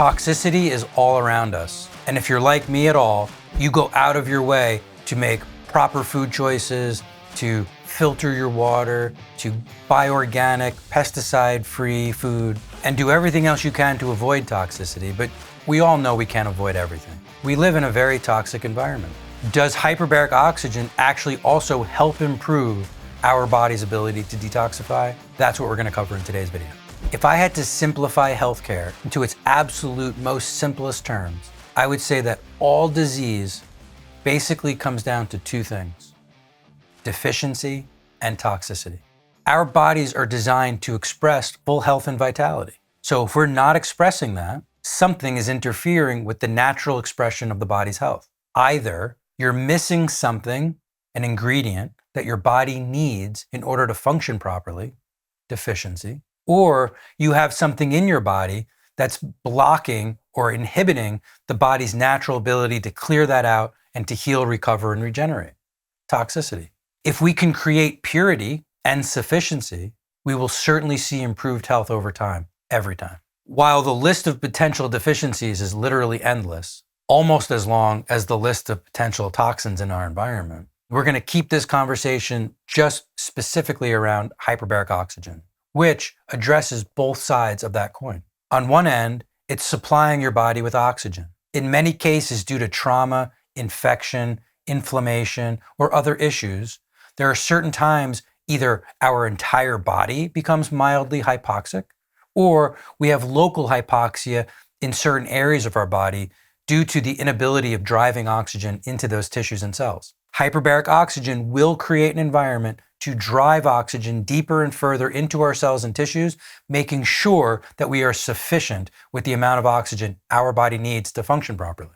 Toxicity is all around us. And if you're like me at all, you go out of your way to make proper food choices, to filter your water, to buy organic, pesticide-free food, and do everything else you can to avoid toxicity. But we all know we can't avoid everything. We live in a very toxic environment. Does hyperbaric oxygen actually also help improve our body's ability to detoxify? That's what we're going to cover in today's video. If I had to simplify healthcare into its absolute most simplest terms, I would say that all disease basically comes down to two things: deficiency and toxicity. Our bodies are designed to express full health and vitality. So if we're not expressing that, something is interfering with the natural expression of the body's health. Either you're missing something, an ingredient that your body needs in order to function properly, deficiency, or you have something in your body that's blocking or inhibiting the body's natural ability to clear that out and to heal, recover, and regenerate, toxicity. If we can create purity and sufficiency, we will certainly see improved health over time, every time. While the list of potential deficiencies is literally endless, almost as long as the list of potential toxins in our environment, we're going to keep this conversation just specifically around hyperbaric oxygen, which addresses both sides of that coin. On one end, it's supplying your body with oxygen. In many cases, due to trauma, infection, inflammation, or other issues, there are certain times either our entire body becomes mildly hypoxic, or we have local hypoxia in certain areas of our body due to the inability of driving oxygen into those tissues and cells. Hyperbaric oxygen will create an environment to drive oxygen deeper and further into our cells and tissues, making sure that we are sufficient with the amount of oxygen our body needs to function properly.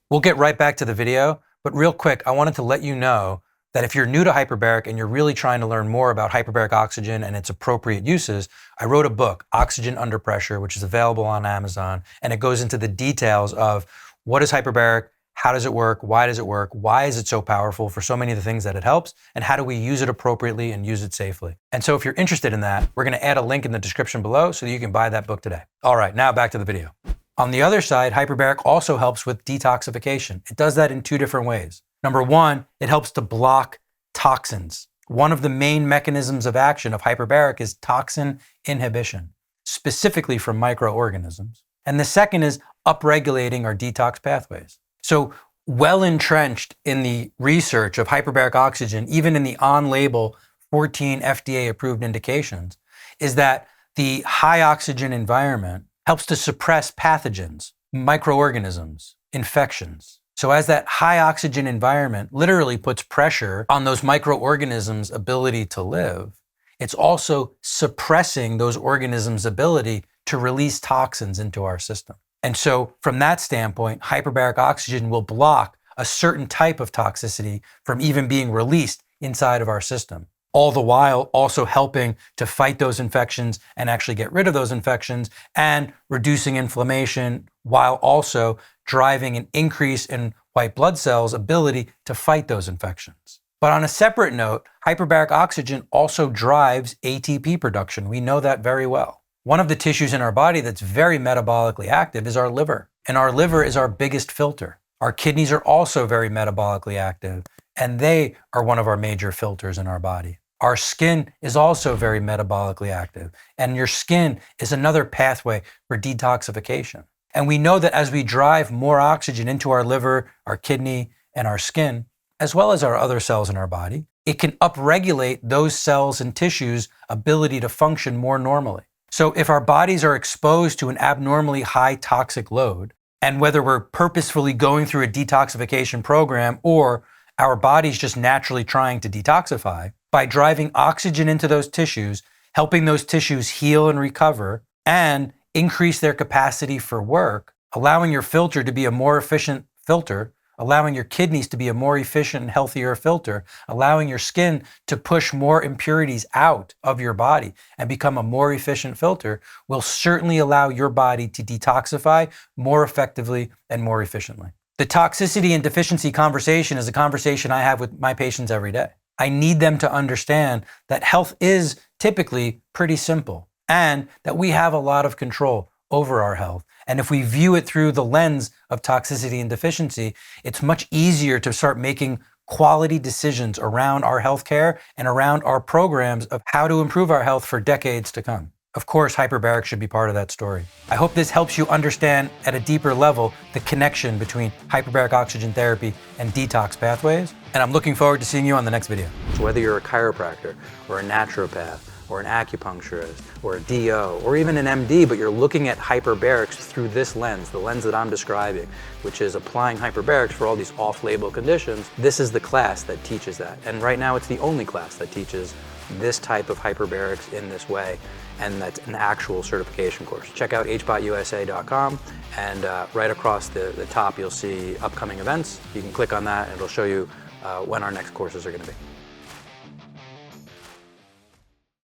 We'll get right back to the video, but real quick, I wanted to let you know that if you're new to hyperbaric and you're really trying to learn more about hyperbaric oxygen and its appropriate uses, I wrote a book, Oxygen Under Pressure, which is available on Amazon, and it goes into the details of what is hyperbaric, how does it work, why does it work, why is it so powerful for so many of the things that it helps, and how do we use it appropriately and use it safely. And so if you're interested in that, we're going to add a link in the description below so that you can buy that book today. All right, now back to the video. On the other side, hyperbaric also helps with detoxification. It does that in two different ways. Number one, it helps to block toxins. One of the main mechanisms of action of hyperbaric is toxin inhibition, specifically from microorganisms. And the second is upregulating our detox pathways. So well entrenched in the research of hyperbaric oxygen, even in the on-label 14 FDA-approved indications, is that the high oxygen environment helps to suppress pathogens, microorganisms, infections. So as that high oxygen environment literally puts pressure on those microorganisms' ability to live, it's also suppressing those organisms' ability to release toxins into our system. And so from that standpoint, hyperbaric oxygen will block a certain type of toxicity from even being released inside of our system, all the while also helping to fight those infections and actually get rid of those infections and reducing inflammation, while also driving an increase in white blood cells' ability to fight those infections. But on a separate note, hyperbaric oxygen also drives ATP production. We know that very well. One of the tissues in our body that's very metabolically active is our liver. And our liver is our biggest filter. Our kidneys are also very metabolically active, and they are one of our major filters in our body. Our skin is also very metabolically active, and your skin is another pathway for detoxification. And we know that as we drive more oxygen into our liver, our kidney, and our skin, as well as our other cells in our body, it can upregulate those cells and tissues' ability to function more normally. So if our bodies are exposed to an abnormally high toxic load, and whether we're purposefully going through a detoxification program or our body's just naturally trying to detoxify, by driving oxygen into those tissues, helping those tissues heal and recover, and increase their capacity for work, allowing your filter to be a more efficient filter, allowing your kidneys to be a more efficient and healthier filter, allowing your skin to push more impurities out of your body and become a more efficient filter, will certainly allow your body to detoxify more effectively and more efficiently. The toxicity and deficiency conversation is a conversation I have with my patients every day. I need them to understand that health is typically pretty simple and that we have a lot of control over our health. And if we view it through the lens of toxicity and deficiency, it's much easier to start making quality decisions around our healthcare and around our programs of how to improve our health for decades to come. Of course, hyperbaric should be part of that story. I hope this helps you understand at a deeper level the connection between hyperbaric oxygen therapy and detox pathways. And I'm looking forward to seeing you on the next video. So whether you're a chiropractor or a naturopath or an acupuncturist or a DO or even an MD, but you're looking at hyperbarics through this lens, the lens that I'm describing, which is applying hyperbarics for all these off-label conditions, this is the class that teaches that. And right now it's the only class that teaches this type of hyperbarics in this way, and that's an actual certification course. Check out hbotusa.com, and right across the top you'll see upcoming events. You can click on that and it'll show you when our next courses are going to be.